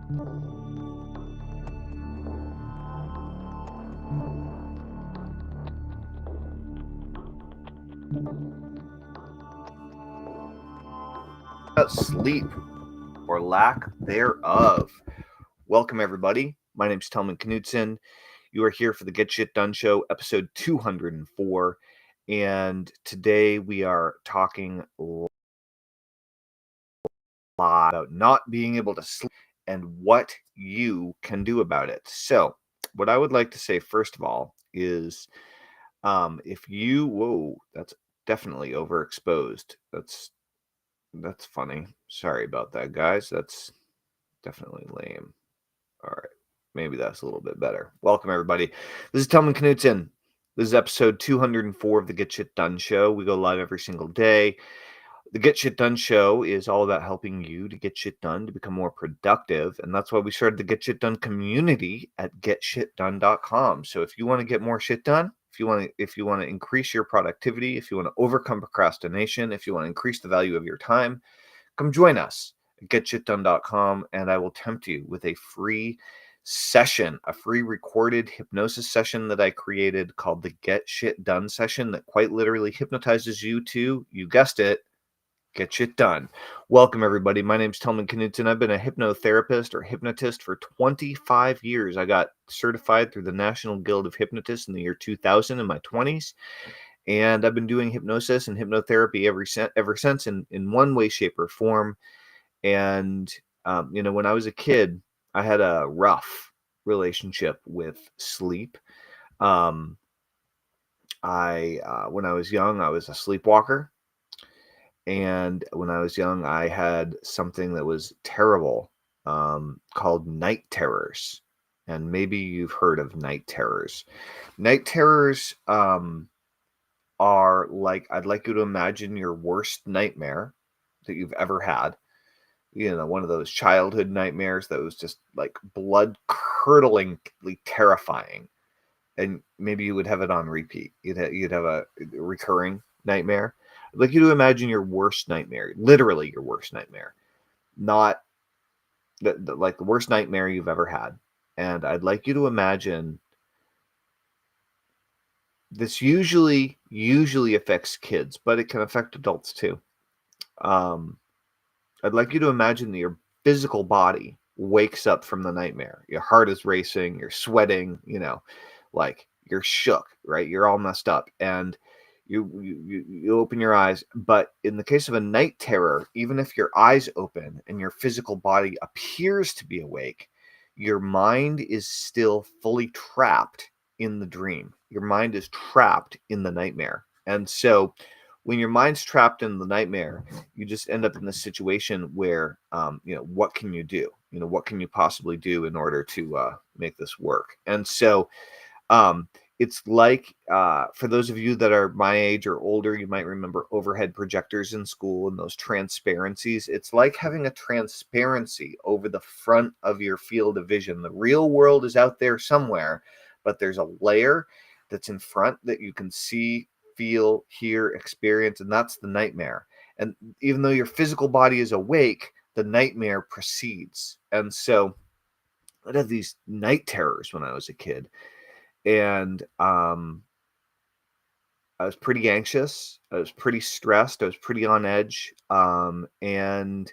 Sleep or lack thereof. Welcome, everybody. My name's Tellman Knudsen. You are here for the Get Shit Done Show, episode 204. And today we are talking a lot about not being able to sleep and what you can do about it. So, what I would like to say, first of all, is whoa, that's definitely overexposed. That's funny. Sorry about that, guys. That's definitely lame. All right. Maybe that's a little bit better. Welcome, everybody. This is Tellman Knudsen. This is episode 204 of the Get Shit Done Show. We go live every single day. The Get Shit Done Show is all about helping you to get shit done, to become more productive. And that's why we started the Get Shit Done community at getshitdone.com. So if you want to get more shit done, if you want to increase your productivity, if you want to overcome procrastination, if you want to increase the value of your time, come join us at getshitdone.com, and I will tempt you with a free session, a free recorded hypnosis session that I created called the Get Shit Done session that quite literally hypnotizes you to, you guessed it, get shit done. Welcome, everybody. My name's Tellman Knudsen. I've been a hypnotherapist or hypnotist for 25 years. I got certified through the National Guild of Hypnotists in the year 2000 in my 20s. And I've been doing hypnosis and hypnotherapy ever since in one way, shape, or form. And, when I was a kid, I had a rough relationship with sleep. When I was young, I was a sleepwalker. And when I was young, I had something that was terrible called night terrors. And maybe you've heard of night terrors. Night terrors are like, I'd like you to imagine your worst nightmare that you've ever had. One of those childhood nightmares that was just like blood-curdlingly terrifying. And maybe you would have it on repeat. You'd have a recurring nightmare. I'd like you to imagine your worst nightmare, literally your worst nightmare, not like the worst nightmare you've ever had. And I'd like you to imagine this usually affects kids, but it can affect adults too. I'd like you to imagine that your physical body wakes up from the nightmare. Your heart is racing, you're sweating, like you're shook, right? You're all messed up, and you open your eyes. But in the case of a night terror, even if your eyes open and your physical body appears to be awake, your mind is still fully trapped in the dream. Your mind is trapped in the nightmare. And so when your mind's trapped in the nightmare, you just end up in this situation where, what can you do? What can you possibly do in order to make this work? And so it's like, for those of you that are my age or older, you might remember overhead projectors in school and those transparencies. It's like having a transparency over the front of your field of vision. The real world is out there somewhere, but there's a layer that's in front that you can see, feel, hear, experience, and that's the nightmare. And even though your physical body is awake, the nightmare proceeds. And so I'd have these night terrors when I was a kid. And I was pretty anxious. I was pretty stressed. I was pretty on edge. And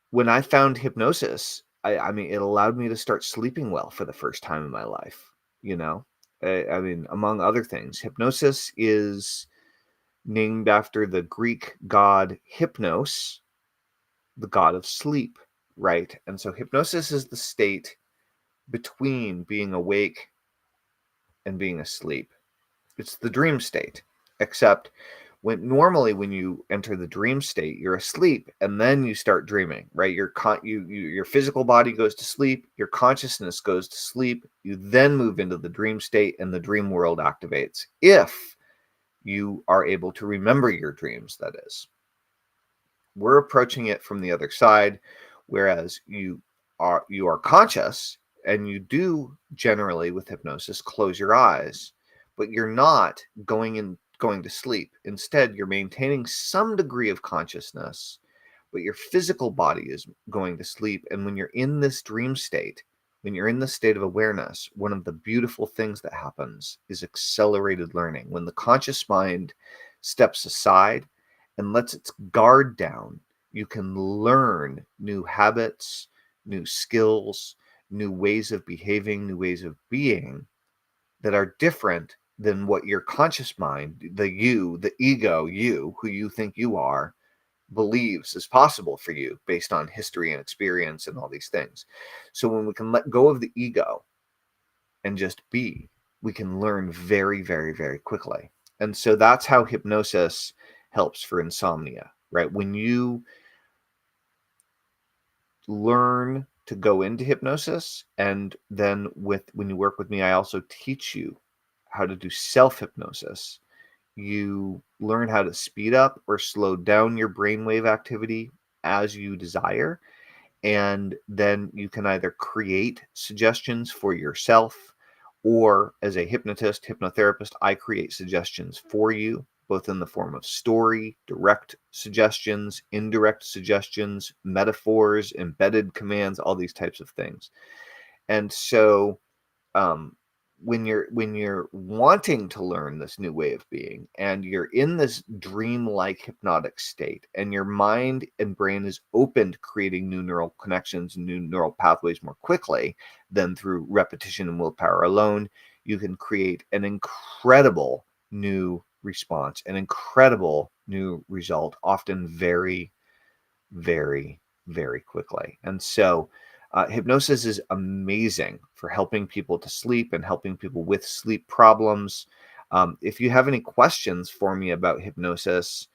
when I found hypnosis, I mean, it allowed me to start sleeping well for the first time in my life. I mean, among other things, hypnosis is named after the Greek god Hypnos, the god of sleep, right? And so hypnosis is the state between being awake and being asleep. It's the dream state, except normally when you enter the dream state, you're asleep and then you start dreaming, right? Your physical body goes to sleep, your consciousness goes to sleep, you then move into the dream state and the dream world activates. If you are able to remember your dreams, that is. We're approaching it from the other side, whereas you are conscious, and you do generally with hypnosis close your eyes, but you're not going to sleep. Instead, you're maintaining some degree of consciousness, but your physical body is going to sleep. And when you're in this dream state, when you're in the state of awareness, one of the beautiful things that happens is accelerated learning. When the conscious mind steps aside and lets its guard down, you can learn new habits, new skills, new ways of behaving, new ways of being that are different than what your conscious mind, the you, the ego, you, who you think you are, believes is possible for you based on history and experience and all these things. So when we can let go of the ego and just be, we can learn very, very, very quickly. And so that's how hypnosis helps for insomnia, right? When you learn to go into hypnosis, and then when you work with me, I also teach you how to do self-hypnosis. You learn how to speed up or slow down your brainwave activity as you desire. And then you can either create suggestions for yourself, or as a hypnotist, hypnotherapist, I create suggestions for you, both in the form of story, direct suggestions, indirect suggestions, metaphors, embedded commands, all these types of things. And so um, when you're wanting to learn this new way of being, and you're in this dreamlike hypnotic state, and your mind and brain is open to creating new neural connections and new neural pathways more quickly than through repetition and willpower alone, you can create an incredible new response, an incredible new result, often very, very, very quickly. And so hypnosis is amazing for helping people to sleep and helping people with sleep problems. If you have any questions for me about hypnosis,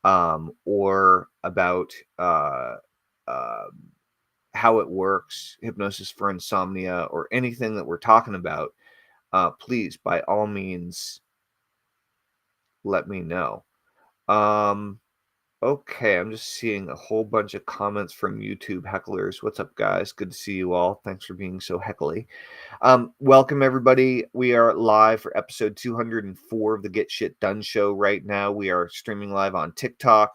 or about uh, how it works, hypnosis for insomnia, or anything that we're talking about, please, by all means, let me know. Okay, I'm just seeing a whole bunch of comments from YouTube hecklers. What's up, guys? Good to see you all. Thanks for being so heckly. Welcome, everybody. We are live for episode 204 of the Get Shit Done show right now. We are streaming live on TikTok,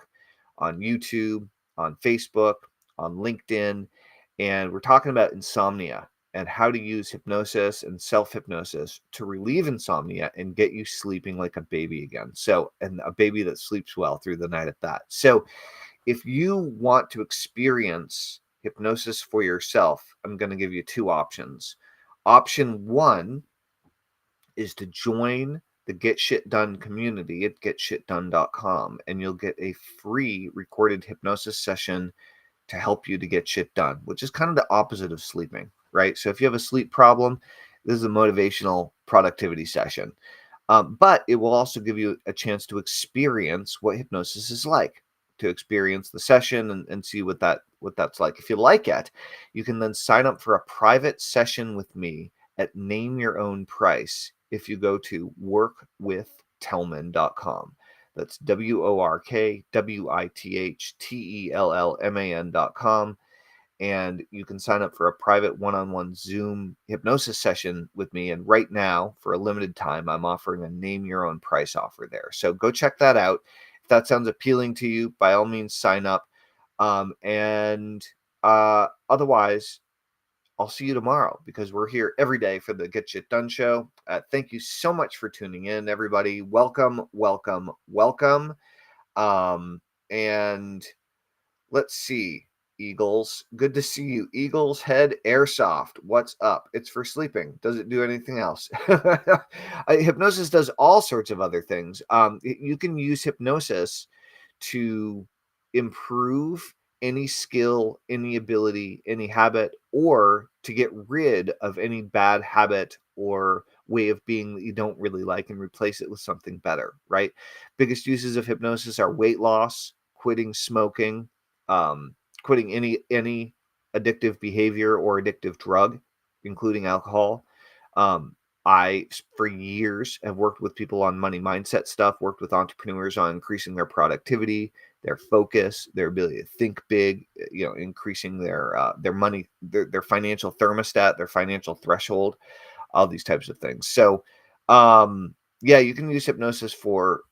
on YouTube, on Facebook, on LinkedIn, and we're talking about insomnia and how to use hypnosis and self-hypnosis to relieve insomnia and get you sleeping like a baby again. So, and a baby that sleeps well through the night at that. So, if you want to experience hypnosis for yourself, I'm going to give you two options. Option one is to join the Get Shit Done community at getshitdone.com, and you'll get a free recorded hypnosis session to help you to get shit done, which is kind of the opposite of sleeping, right? So if you have a sleep problem, this is a motivational productivity session. But it will also give you a chance to experience what hypnosis is like, to experience the session and see what that's like. If you like it, you can then sign up for a private session with me at Name Your Own Price if you go to workwithtellman.com. That's workwithtellman.com. And you can sign up for a private one-on-one Zoom hypnosis session with me. And right now, for a limited time, I'm offering a Name Your Own Price offer there. So go check that out. If that sounds appealing to you, by all means, sign up. Otherwise, I'll see you tomorrow, because we're here every day for the Get Shit Done show. Thank you so much for tuning in, everybody. Welcome, welcome, welcome. And let's see. Eagles, good to see you. Eagles Head Airsoft, what's up? It's for sleeping. Does it do anything else? Hypnosis does all sorts of other things. You can use hypnosis to improve any skill, any ability, any habit, or to get rid of any bad habit or way of being that you don't really like and replace it with something better, right? Biggest uses of hypnosis are weight loss, quitting smoking, quitting any addictive behavior or addictive drug, including alcohol. I, for years, have worked with people on money mindset stuff, worked with entrepreneurs on increasing their productivity, their focus, their ability to think big, increasing their money, their financial thermostat, their financial threshold, all these types of things. So, yeah, you can use hypnosis for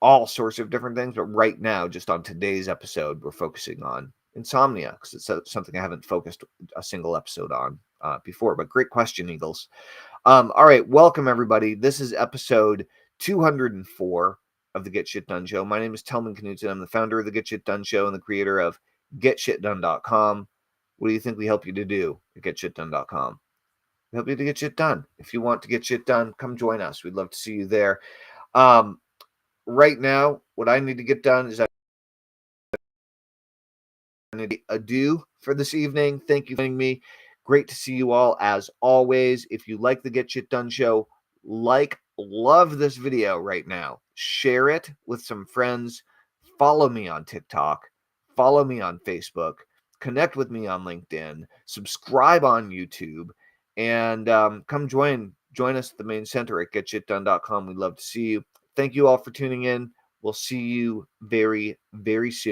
all sorts of different things. But right now, just on today's episode, we're focusing on insomnia because it's something I haven't focused a single episode on before. But great question, Eagles. All right, welcome everybody. This is episode 204 of the Get Shit Done Show. My name is Tellman Knutson. I'm the founder of the Get Shit Done Show and the creator of GetShitDone.com. What do you think we help you to do at GetShitDone.com? We help you to get shit done. If you want to get shit done, come join us. We'd love to see you there. Right now, what I need to get done is I need to adieu for this evening. Thank you for joining me. Great to see you all as always. If you like the Get Shit Done Show, love this video right now. Share it with some friends. Follow me on TikTok. Follow me on Facebook. Connect with me on LinkedIn. Subscribe on YouTube. And come join us at the main center at getshitdone.com. We'd love to see you. Thank you all for tuning in. We'll see you very, very soon.